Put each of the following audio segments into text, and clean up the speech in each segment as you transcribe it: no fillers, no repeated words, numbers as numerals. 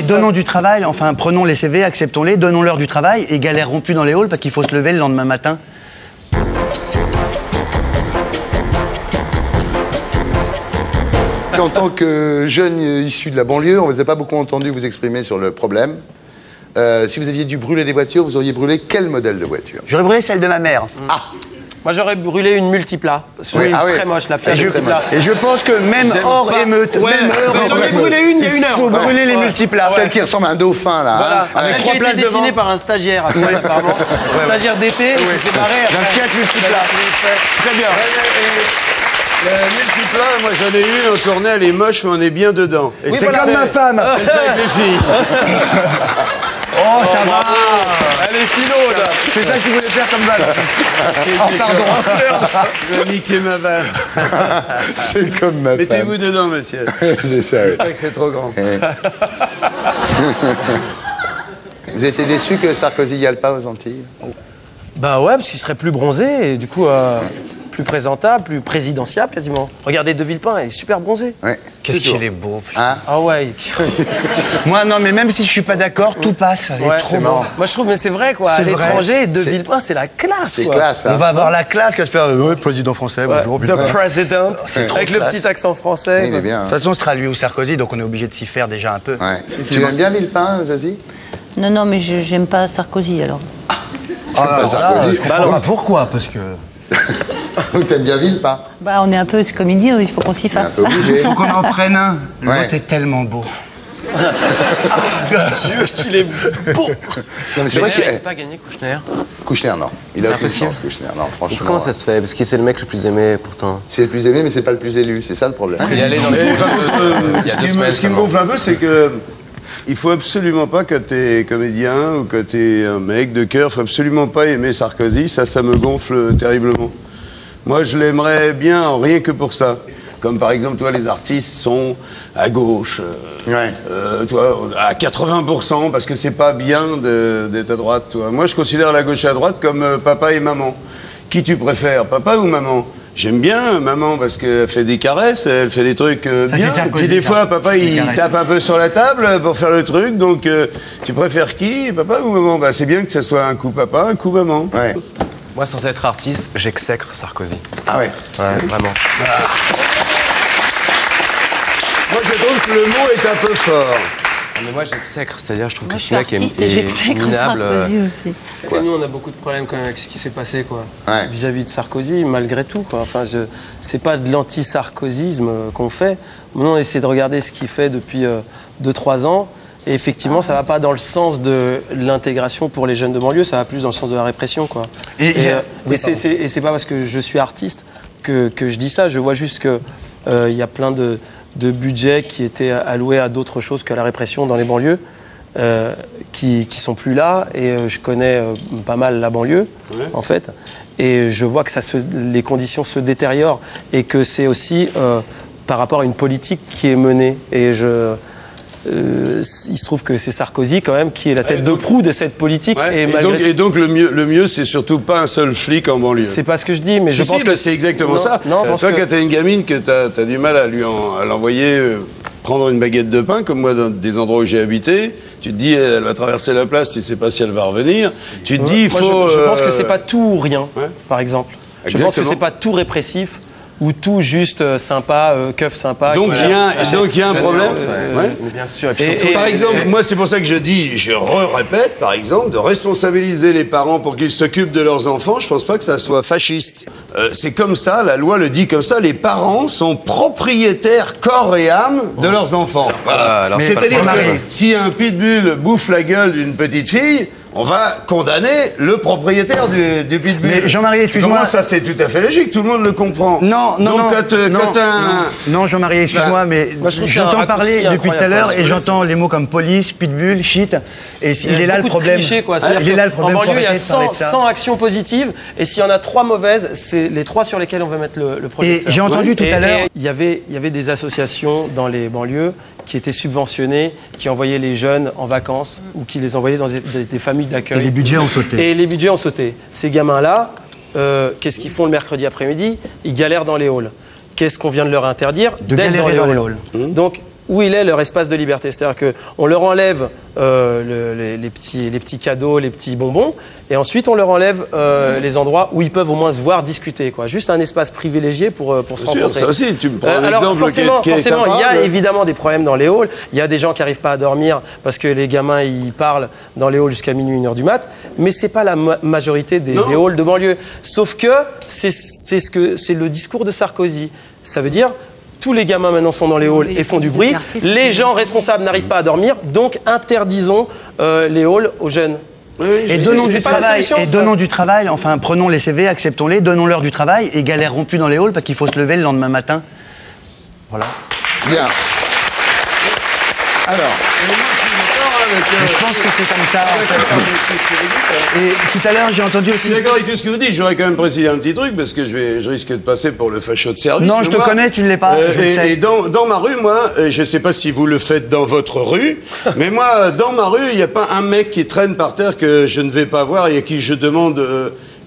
donnons du travail, enfin prenons les CV, acceptons-les, donnons-leur du travail et galéreront plus dans les halls parce qu'il faut se lever le lendemain matin. En tant que jeune issu de la banlieue, on ne vous a pas beaucoup entendu vous exprimer sur le problème. Si vous aviez dû brûler des voitures, vous auriez brûlé quel modèle de voiture? J'aurais brûlé celle de ma mère. Ah. Moi, j'aurais brûlé une multipla. Parce que Oui, très moche, la Fiat multipla. Et je pense que même hors émeute, J'en ai brûlé une il y a une heure. Il faut brûler les multiplas. Celle qui ressemble à un dauphin, là. Voilà. Hein, avec Celle trois qui a places été dessinée devant. par un stagiaire, apparemment. Un stagiaire d'été, qui s'est barré après. La Fiat multipla. Très bien. La multipla, moi j'en ai une en tournée, elle est moche, mais on est bien dedans. Et C'est comme ma femme. c'est ça avec les filles. Oh, ça va. Elle est philo, là. C'est ça que tu voulais faire comme balle. Oh, pardon. Tu as niqué ma vanne. C'est comme ma femme. Mettez-vous dedans, monsieur. C'est ça, oui. C'est vrai que c'est trop grand. Vous étiez déçu que Sarkozy n'y aille pas aux Antilles? Bah ouais, parce qu'il serait plus bronzé et du coup plus présentable, plus présidentiable quasiment. Regardez De Villepin, il est super bronzé. Ouais. Qu'est-ce qu'il est beau. Hein? Ah ouais. Moi, non, mais même si je suis pas d'accord, tout passe. Il est trop c'est beau. marrant. Moi je trouve, mais c'est vrai quoi. À C'est vrai. l'étranger, De Villepin, c'est la classe. C'est quoi. classe, hein. On va avoir la classe qu'à se faire président français, bonjour. The President, trop avec le classe. petit accent français. Il est bien. De toute façon, ce sera lui ou Sarkozy, donc on est obligé de s'y faire déjà un peu. Ouais. Tu aimes bien Villepin, Zazie? Non, non, mais j'aime pas Sarkozy, alors. Pas Sarkozy. Pourquoi? Parce que... Donc t'aimes bien Villepin? Bah, on est un peu, c'est comme il dit, il faut qu'on s'y C'est un fasse. peu obligé. Il faut qu'on en prenne un. Le Ouais. vote est tellement beau. Dieu, qu'il est beau. Non, mais c'est vrai Il n'a que pas gagné Kouchner. Kouchner, non. Il a aucune impossible. chance, Kouchner. Non, franchement. Comment ça se fait? Parce que c'est le mec le plus aimé pourtant. C'est le plus aimé, mais c'est pas le plus élu. C'est ça le problème. Il est allé dans les Mais par contre, il y a ce 2 qui semaines. me seulement. gonfle un peu, c'est que il faut absolument pas, quand t'es comédien ou quand t'es un mec de cœur, faut absolument pas aimer Sarkozy. Ça me gonfle terriblement. Moi, je l'aimerais bien, rien que pour ça. Comme par exemple, toi, les artistes sont à gauche, toi, à 80%, parce que c'est pas bien d'être à droite, toi. Moi, je considère la gauche et à droite comme papa et maman. Qui tu préfères, papa ou maman? J'aime bien maman parce qu'elle fait des caresses, elle fait des trucs bien. c'est Sarkozy, Puis des ça. fois, papa, Les il caresses. tape un peu sur la table pour faire le truc. Donc, tu préfères qui, papa ou maman? Bah, c'est bien que ce soit un coup papa, un coup maman. Ouais. Moi, sans être artiste, j'exècre Sarkozy. Ah ouais. Ouais, vraiment. Moi, je trouve que le mot est un peu fort. Mais moi, j'exècre, c'est-à-dire, je trouve Moi, que je ce suis mec artiste est et j'exècre minable. Sarkozy aussi. Nous, on a beaucoup de problèmes quand même avec ce qui s'est passé, quoi. Ouais. Vis-à-vis de Sarkozy, malgré tout, quoi. Enfin, c'est pas de l'anti-sarkozysme qu'on fait. Nous, on essaie de regarder ce qu'il fait depuis 2-3 ans. Et effectivement, ça va pas dans le sens de l'intégration pour les jeunes de banlieue, ça va plus dans le sens de la répression, quoi. Et c'est pas parce que je suis artiste que je dis ça. Je vois juste que il y a plein de budgets qui étaient alloués à d'autres choses que la répression dans les banlieues, qui sont plus là. Et je connais pas mal la banlieue, en fait. Et je vois que les conditions se détériorent et que c'est aussi par rapport à une politique qui est menée. Et il se trouve que c'est Sarkozy quand même qui est la tête de proue de cette politique. Ouais. Et Et donc le mieux, c'est surtout pas un seul flic en banlieue. c'est pas ce que je dis, mais je pense que c'est exactement Non, ça. non, parce Toi, que- quand t'as une gamine que t'as du mal à l'envoyer prendre une baguette de pain, comme moi dans des endroits où j'ai habité, tu te dis, elle va traverser la place, tu sais pas si elle va revenir. Tu te dis, il Moi, faut... je pense que c'est pas tout ou rien, Ouais. par exemple. Je pense que Exactement. c'est pas tout répressif ou tout juste sympa, keuf sympa. Donc il y a un problème. Ouais. Mais bien sûr. Et puis Et- surtout, Par exemple, moi c'est pour ça que je dis, je répète, par exemple, de responsabiliser les parents pour qu'ils s'occupent de leurs enfants, je pense pas que ça soit fasciste. C'est comme ça, la loi le dit comme ça, les parents sont propriétaires corps et âme de leurs enfants. Voilà. alors, C'est-à-dire pas que pareil. si un pitbull bouffe la gueule d'une petite fille, on va condamner le propriétaire du pitbull. Mais Jean-Marie, excuse-moi. Comment ça, c'est tout à fait logique, tout le monde le comprend. Non, Donc, non, quand Jean-Marie, excuse-moi, mais Moi, je trouve que c'est un j'entends parler raccourci depuis tout à incroyable, l'heure quoi. et j'entends les mots comme police, pitbull, shit, et il est là le beaucoup de problème. clichés, quoi. Il C'est-à-dire est là le qu'en problème. faut banlieue, il y a arrêter de parler 100, de ça. 100 actions positives, et s'il y en a 3 mauvaises, c'est les 3 sur lesquelles on va mettre le Et projecteur. j'ai entendu tout Et- à l'heure. et Il y avait des associations dans les banlieues qui étaient subventionnées, qui envoyaient les jeunes en vacances ou qui les envoyaient dans des familles d'accueil. Et les budgets ont sauté. Et les budgets ont sauté. Ces gamins-là, qu'est-ce qu'ils font le mercredi après-midi? Ils galèrent dans les halls. Qu'est-ce qu'on vient de leur interdire? De D'être galérer dans les halls. Donc, où il est leur espace de liberté. C'est-à-dire qu'on leur enlève les petits cadeaux, les petits bonbons, et ensuite on leur enlève les endroits où ils peuvent au moins se voir, discuter, quoi. Juste un espace privilégié pour se rencontrer. Ça aussi, tu me prends un alors exemple forcément, qui est il y a comparable. évidemment des problèmes dans les halls. Il y a des gens qui n'arrivent pas à dormir parce que les gamins ils parlent dans les halls jusqu'à minuit, 1h du mat. Mais c'est pas la majorité des halls de banlieue. Sauf que c'est le discours de Sarkozy. Ça veut dire tous les gamins maintenant sont dans les halls et font du bruit. Les gens responsables n'arrivent pas à dormir, donc interdisons les halls aux jeunes. Et donnons du travail, enfin prenons les CV, acceptons-les, donnons-leur du travail et galéreront plus dans les halls parce qu'il faut se lever le lendemain matin. Voilà. Bien. Alors, je pense que c'est comme ça. En fait. Et tout à l'heure, j'ai entendu Je aussi. suis d'accord avec tout ce que vous dites. J'aurais quand même précisé un petit truc parce que je risque de passer pour le facho de service. Non, je te connais, tu ne l'es pas. Et dans ma rue, moi, je ne sais pas si vous le faites dans votre rue, mais moi, dans ma rue, il n'y a pas un mec qui traîne par terre que je ne vais pas voir et à qui je demande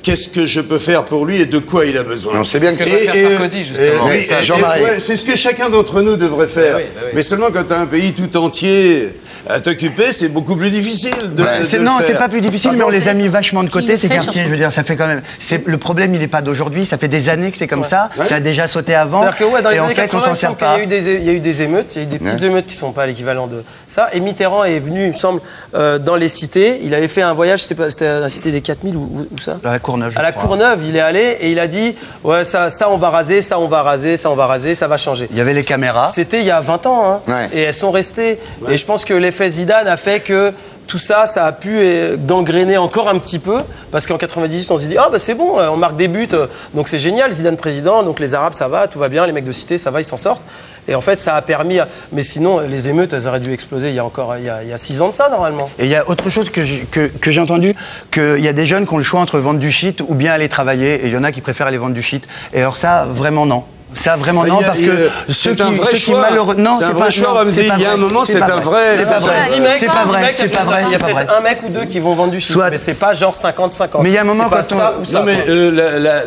qu'est-ce que je peux faire pour lui et de quoi il a besoin. on sait bien Ce que doit faire Sarkozy, justement. oui, Jean-Marie. C'est ce que chacun d'entre nous devrait faire. Mais seulement quand tu as un pays tout entier à t'occuper, c'est beaucoup plus difficile de Non, le c'est faire. pas plus difficile, mais on les a mis vachement de côté, ces fait, quartiers. Je veux dire, ça fait quand même. Le problème, il n'est pas d'aujourd'hui. Ça fait des années que c'est comme ça. Ouais. Ça a déjà sauté avant. C'est-à-dire que dans les et en années fait, 80, on s'en il sert semble qu'il pas. y a eu des émeutes, il y a eu des petites émeutes qui ne sont pas l'équivalent de ça. Et Mitterrand est venu, il me semble, dans les cités. Il avait fait un voyage, c'était la cité des 4000 ou ça À la Courneuve. À la Courneuve, il est allé et il a dit ouais, ça on va raser, ça on va raser, ça on va raser, ça va changer. Il y avait les caméras. C'était il y a 20 ans, hein, Ouais. et elles sont restées. Et je pense que l'effet Zidane a fait que tout ça, ça a pu gangréner encore un petit peu, parce qu'en 98, on s'est dit ah bah c'est bon, on marque des buts, donc c'est génial, Zidane président, donc les Arabes ça va, tout va bien, les mecs de cité ça va, ils s'en sortent. Et en fait, ça a permis. Mais sinon, les émeutes, elles auraient dû exploser il y a 6 ans de ça normalement. Et il y a autre chose que j'ai entendu, qu'il y a des jeunes qui ont le choix entre vendre du shit ou bien aller travailler, et il y en a qui préfèrent aller vendre du shit. Et alors ça, vraiment non. Ça, vraiment non, parce que c'est un vrai choix. Non, c'est un vrai choix, Ramzi. Il y a un moment, c'est un vrai. C'est pas vrai. C'est pas vrai. C'est pas vrai. Il y a peut-être un mec ou deux qui vont vendre du shit, mais c'est pas genre 50-50. Mais il y a un moment quand ça ou ça. Non, mais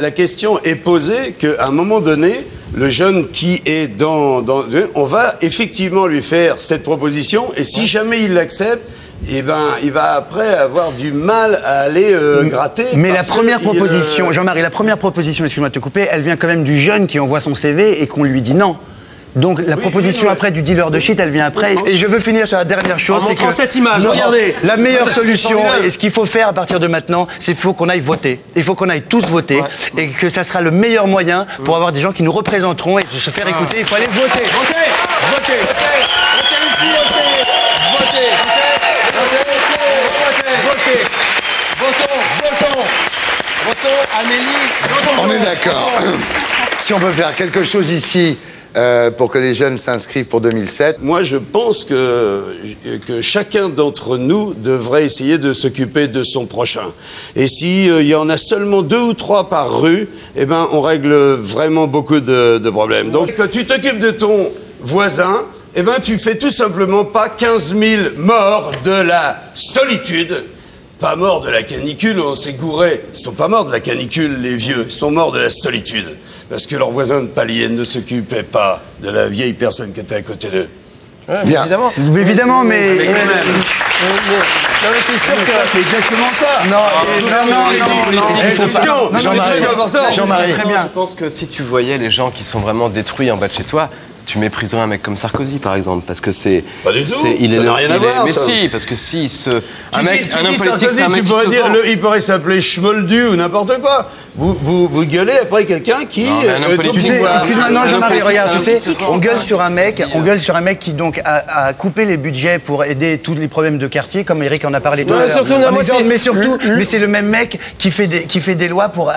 la question est posée qu'à un moment donné, le jeune qui est on va effectivement lui faire cette proposition, et si jamais il l'accepte, eh ben, il va après avoir du mal à aller gratter. Mais la parce première que proposition, Jean-Marie, la première proposition, excuse-moi de te couper, elle vient quand même du jeune qui envoie son CV et qu'on lui dit non. Donc la proposition après du dealer de shit, elle vient après. Et je veux finir sur la dernière chose, En c'est montrant que cette image, regardez. la meilleure C'est solution formidable. et ce qu'il faut faire à partir de maintenant, c'est qu'il faut qu'on aille voter. Il faut qu'on aille tous voter et que ça sera le meilleur moyen pour avoir des gens qui nous représenteront et de se faire écouter. Il faut aller voter. On est d'accord. Si on peut faire quelque chose ici pour que les jeunes s'inscrivent pour 2007. Moi, je pense que chacun d'entre nous devrait essayer de s'occuper de son prochain. Et si il y en a seulement 2 ou 3 par rue, eh ben, on règle vraiment beaucoup de problèmes. Donc, quand tu t'occupes de ton voisin, eh ben, tu fais tout simplement pas 15 000 morts de la solitude. Pas morts de la canicule, on s'est gouré. Ils sont pas morts de la canicule, les vieux. Ils sont morts de la solitude. Parce que leur voisin de palier ne s'occupait pas de la vieille personne qui était à côté d'eux. Ouais, Bien. évidemment. Évidemment, mais. Non, mais c'est sûr que. C'est exactement ça. Non, il faut pas. Non, C'est Jean-Marie. très important. Jean-Marie. Très bien. Je pense que si tu voyais les gens qui sont vraiment détruits en bas de chez toi, tu mépriserais un mec comme Sarkozy, par exemple, parce que c'est. Pas du tout. Ça il n'a rien à voir, Mais ça. si, parce que si Tu dis politique, c'est un mec tu qui pourrais se dire, vend. il pourrait s'appeler Schmoldu ou n'importe quoi. Vous gueulez après quelqu'un qui. Non, mais un homme politique, Tu sais, voilà. excuse-moi, non, Un Jean-Marie, homme regarde, tu politique, sais, c'est un on gueule sur un mec, politique. Qui donc a coupé les budgets pour aider tous les problèmes de quartier, comme Eric en a parlé tout Non, à l'heure. surtout, non, moi, Mais surtout, c'est- mais c'est le même mec qui fait des lois pour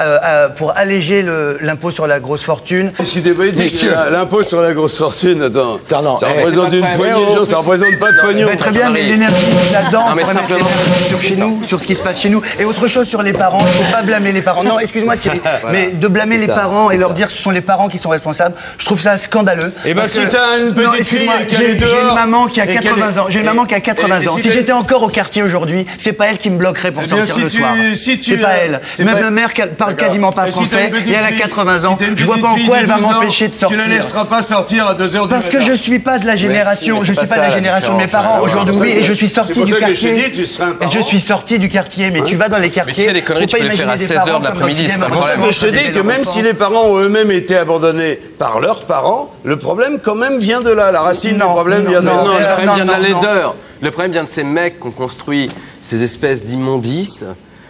alléger l'impôt sur la grosse fortune. Est-ce qu'il est politique Messieurs. l'impôt sur la grosse fortune, attends. Non, Ça eh, représente une poignée de gens, ça représente pas de pognon. Mais très bien, mais Jean-Marie. l'énergie là-dedans, Non, mais on pourrait mettre simplement- l'énergie sur chez nous, sur ce qui se passe chez nous. Et autre chose sur les parents, il ne faut pas blâmer les parents. Non, excuse-moi. excuse-moi Thierry, mais de blâmer les parents et leur dire que ce sont les parents qui sont responsables, je trouve ça scandaleux. Et ben Parce si que- t'as une Non, petite fille excuse-moi, qui est dehors... j'ai une maman qui a et qu'elle 80 est- ans. J'ai une maman qui a 80 et ans. si Si t'as- j'étais encore au quartier aujourd'hui, c'est pas elle qui me bloquerait pour Eh bien, sortir si le tu- soir. si tu- C'est pas elle. c'est Même pas- ma mère qui parle quasiment pas Et si t'as français une petite et elle a fille- 80 ans. si t'as une Je vois petite pas en fille quoi de elle va 12 ans, m'empêcher de sortir. Tu la laisseras pas sortir à 2h du matin. Parce que je suis pas de la génération, mais je c'est suis pas pas de la ça, la génération de mes différence. parents. Alors, Aujourd'hui, c'est oui, pour et ça je suis que- sorti c'est pour du ça que je t'ai quartier. dit, tu serais un Et parent. je suis sorti du quartier, mais tu vas dans les quartiers. tu sais, les conneries, faut pas tu peux les faire à imaginer des 16 heures parents de comme l'après-midi, dans le c'est pas cinéma. le C'est pour ça que je te dis que même si les parents ont eux-mêmes été abandonnés par leurs parents, le problème quand même vient de là. La racine du Non, problème non, vient de là. non, Non, le problème non, vient de la non, non. laideur. Le problème vient de ces mecs qui ont construit ces espèces d'immondices,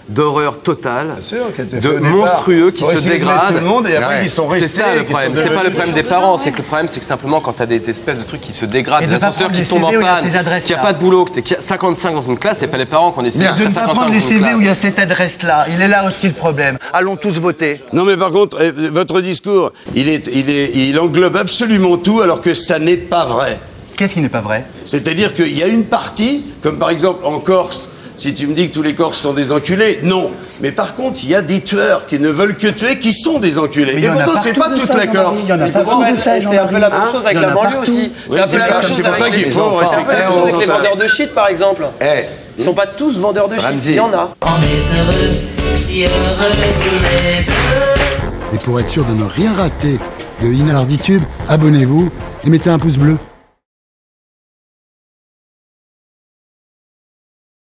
d'horreur totale, Bien sûr, qui étaient de faits au départ monstrueux qui pour se essayer de mettre dégradent. tout le monde, et après, Ouais. ils sont C'est restés, ça le qui problème. sont C'est pas le devenus problème des parents, c'est que le problème c'est que simplement quand t'as des espèces de trucs qui se dégradent, Et de des pas ascenseurs prendre qui les tombent en CV où il y a panne, ces adresses-là. qu'il n'y a pas de boulot, qu'il y a 55 dans une classe, c'est pas les parents qu'on décide De de ne faire pas 55 prendre dans les une CV classe. où il y a cette adresse-là. Il est là aussi le problème. Allons tous voter. Non mais par contre, votre discours, il englobe absolument tout alors que ça n'est pas vrai. Qu'est-ce qui n'est pas vrai? C'est-à-dire qu'il y a une partie, comme par exemple en Corse, si tu me dis que tous les Corses sont des enculés, non. Mais par contre, il y a des tueurs qui ne veulent que tuer, qui sont des enculés. Mais il y Et en a pourtant, c'est partout pas de toute ça, la Jean-Marie. Corse. Il y en a Tu partout comprends de ça, C'est un peu Jean-Marie. la même chose avec Il y en la a banlieue partout. aussi. Oui, C'est un peu c'est la ça, même chose c'est pour avec ça qu'il les faut enfants. respecter C'est un peu la même son chose avec les mental. vendeurs de shit, par exemple. Ils sont pas tous vendeurs de shit, Ramsey. il y en a. On est heureux, si heureux tous les deux. Et pour être sûr de ne rien rater de Inarditube, abonnez-vous et mettez un pouce bleu.